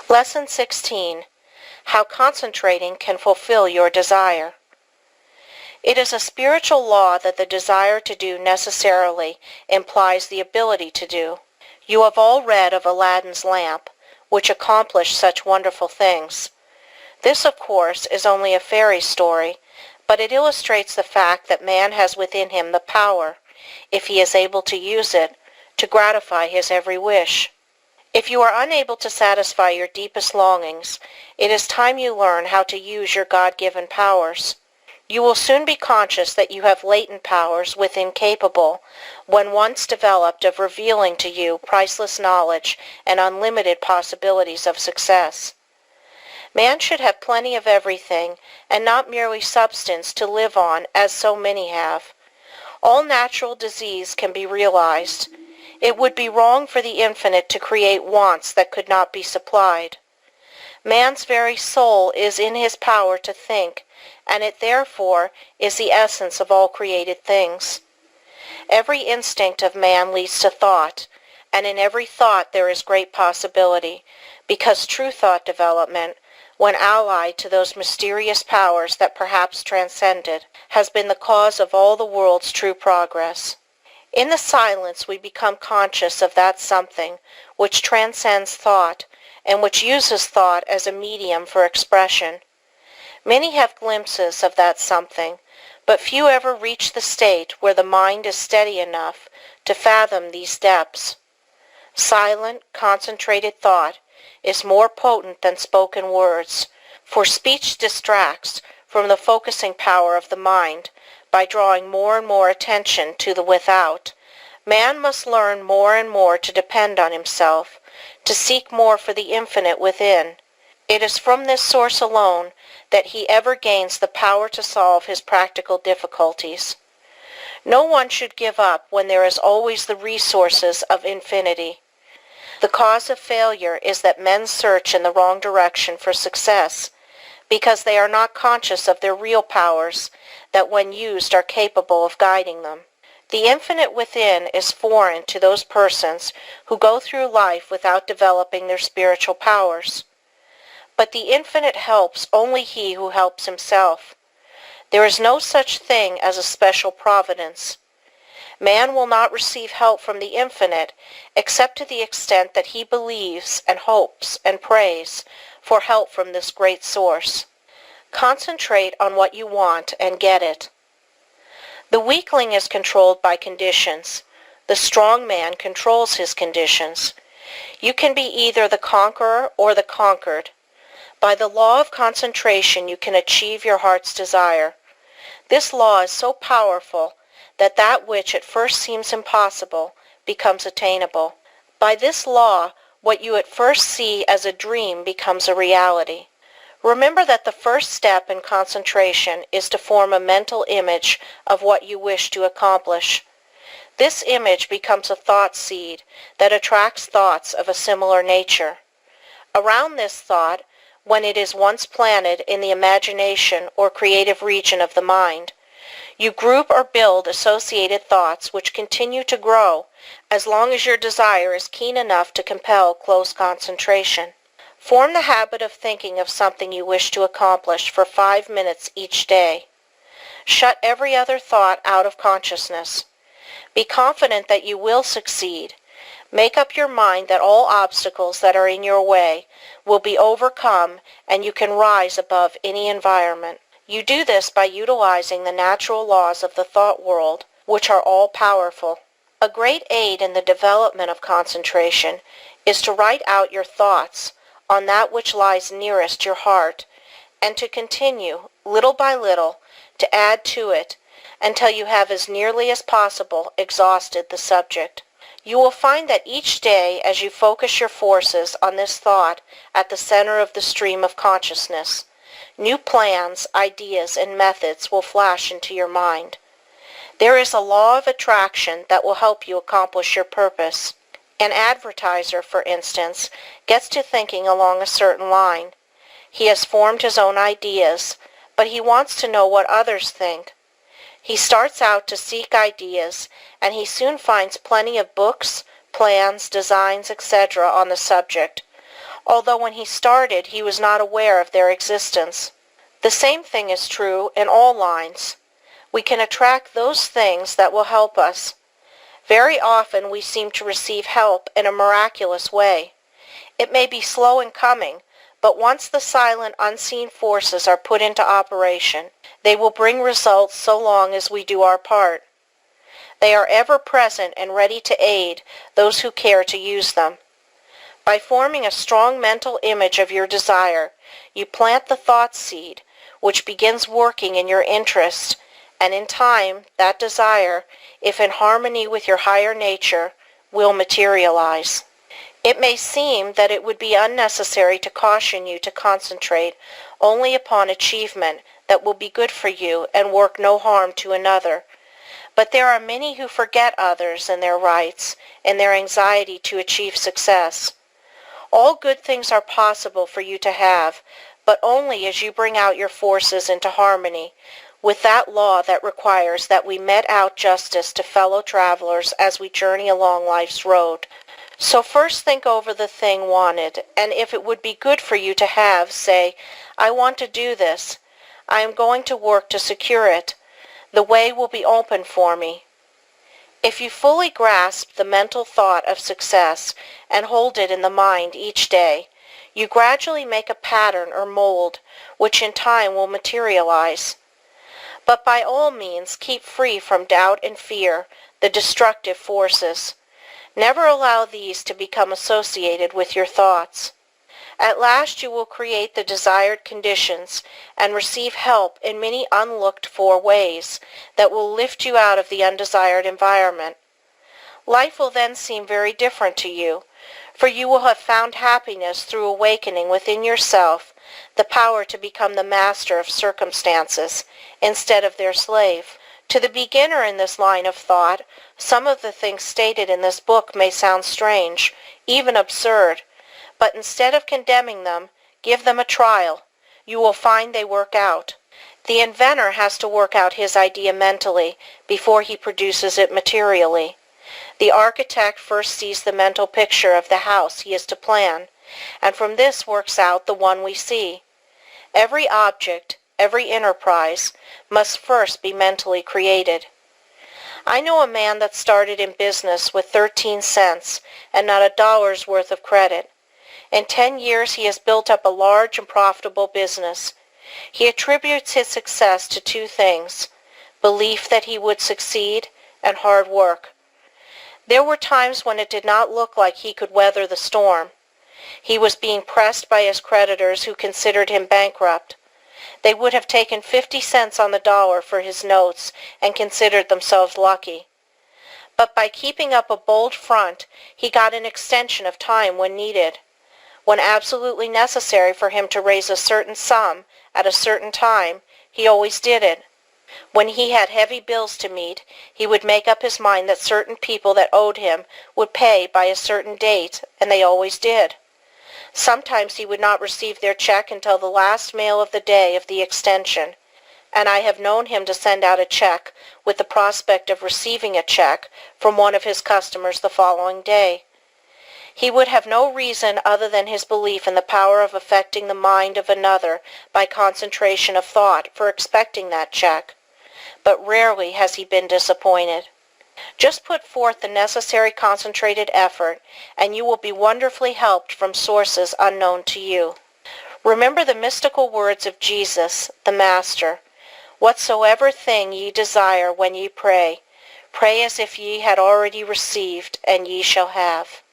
Lesson 16. How concentrating can fulfill your desire. It is a spiritual law that the desire to do necessarily implies the ability to do. You have all read of Aladdin's lamp, which accomplished such wonderful things. This, of course, is only a fairy story, but it illustrates the fact that man has within him the power, if he is able to use it, to gratify his every wish. If you are unable to satisfy your deepest longings, it is time you learn how to use your God-given powers. You will soon be conscious that you have latent powers within capable, when once developed, of revealing to you priceless knowledge and unlimited possibilities of success. Man should have plenty of everything, and not merely substance to live on, as so many have. All natural disease can be realized. It would be wrong for the infinite to create wants that could not be supplied. Man's very soul is in his power to think, and it therefore is the essence of all created things. Every instinct of man leads to thought, and in every thought there is great possibility, because true thought development, when allied to those mysterious powers that perhaps transcend it, has been the cause of all the world's true progress. In the silence we become conscious of that something which transcends thought, and which uses thought as a medium for expression. Many have glimpses of that something, but few ever reach the state where the mind is steady enough to fathom these depths. Silent, concentrated thought is more potent than spoken words, for speech distracts from the focusing power of the mind by drawing more and more attention to the without. Man must learn more and more to depend on himself, to seek more for the infinite within. It is from this source alone that he ever gains the power to solve his practical difficulties. No one should give up when there is always the resources of infinity. The cause of failure is that men search in the wrong direction for success, because they are not conscious of their real powers that when used are capable of guiding them. The infinite within is foreign to those persons who go through life without developing their spiritual powers. But the infinite helps only he who helps himself. There is no such thing as a special providence. Man will not receive help from the infinite except to the extent that he believes and hopes and prays for help from this great source. Concentrate on what you want and get it. The weakling is controlled by conditions. The strong man controls his conditions. You can be either the conqueror or the conquered. By the law of concentration you can achieve your heart's desire. This law is so powerful that which at first seems impossible becomes attainable. By this law, what you at first see as a dream becomes a reality. Remember that the first step in concentration is to form a mental image of what you wish to accomplish. This image becomes a thought seed that attracts thoughts of a similar nature. Around this thought, when it is once planted in the imagination or creative region of the mind, you group or build associated thoughts which continue to grow as long as your desire is keen enough to compel close concentration. Form the habit of thinking of something you wish to accomplish for 5 minutes each day. Shut every other thought out of consciousness. Be confident that you will succeed. Make up your mind that all obstacles that are in your way will be overcome and you can rise above any environment. You do this by utilizing the natural laws of the thought world, which are all-powerful. A great aid in the development of concentration is to write out your thoughts on that which lies nearest your heart, and to continue, little by little, to add to it until you have as nearly as possible exhausted the subject. You will find that each day as you focus your forces on this thought at the center of the stream of consciousness, new plans, ideas, and methods will flash into your mind. There is a law of attraction that will help you accomplish your purpose. An advertiser, for instance, gets to thinking along a certain line. He has formed his own ideas, but he wants to know what others think. He starts out to seek ideas, and he soon finds plenty of books, plans, designs, etc. on the subject, although when he started he was not aware of their existence. The same thing is true in all lines. We can attract those things that will help us. Very often we seem to receive help in a miraculous way. It may be slow in coming, but once the silent, unseen forces are put into operation, they will bring results so long as we do our part. They are ever present and ready to aid those who care to use them. By forming a strong mental image of your desire, you plant the thought seed, which begins working in your interest, and in time, that desire, if in harmony with your higher nature, will materialize. It may seem that it would be unnecessary to caution you to concentrate only upon achievement that will be good for you and work no harm to another, but there are many who forget others and their rights in their anxiety to achieve success. All good things are possible for you to have, but only as you bring out your forces into harmony with that law that requires that we mete out justice to fellow travelers as we journey along life's road. So first think over the thing wanted, and if it would be good for you to have, say, I want to do this. I am going to work to secure it. The way will be open for me. If you fully grasp the mental thought of success and hold it in the mind each day, you gradually make a pattern or mold which in time will materialize. But by all means keep free from doubt and fear, the destructive forces. Never allow these to become associated with your thoughts. At last you will create the desired conditions and receive help in many unlooked-for ways that will lift you out of the undesired environment. Life will then seem very different to you, for you will have found happiness through awakening within yourself the power to become the master of circumstances instead of their slave. To the beginner in this line of thought, some of the things stated in this book may sound strange, even absurd, but instead of condemning them, give them a trial. You will find they work out. The inventor has to work out his idea mentally before he produces it materially. The architect first sees the mental picture of the house he is to plan, and from this works out the one we see. Every object, every enterprise, must first be mentally created. I know a man that started in business with 13 cents and not $1's worth of credit. In 10 years he has built up a large and profitable business. He attributes his success to two things: belief that he would succeed and hard work. There were times when it did not look like he could weather the storm. He was being pressed by his creditors who considered him bankrupt. They would have taken 50 cents on the dollar for his notes and considered themselves lucky. But by keeping up a bold front, he got an extension of time when needed. When absolutely necessary for him to raise a certain sum at a certain time, he always did it. When he had heavy bills to meet, he would make up his mind that certain people that owed him would pay by a certain date, and they always did. Sometimes he would not receive their check until the last mail of the day of the extension, and I have known him to send out a check with the prospect of receiving a check from one of his customers the following day. He would have no reason other than his belief in the power of affecting the mind of another by concentration of thought for expecting that check, but rarely has he been disappointed. Just put forth the necessary concentrated effort, and you will be wonderfully helped from sources unknown to you. Remember the mystical words of Jesus, the Master: "Whatsoever thing ye desire when ye pray, pray as if ye had already received, and ye shall have."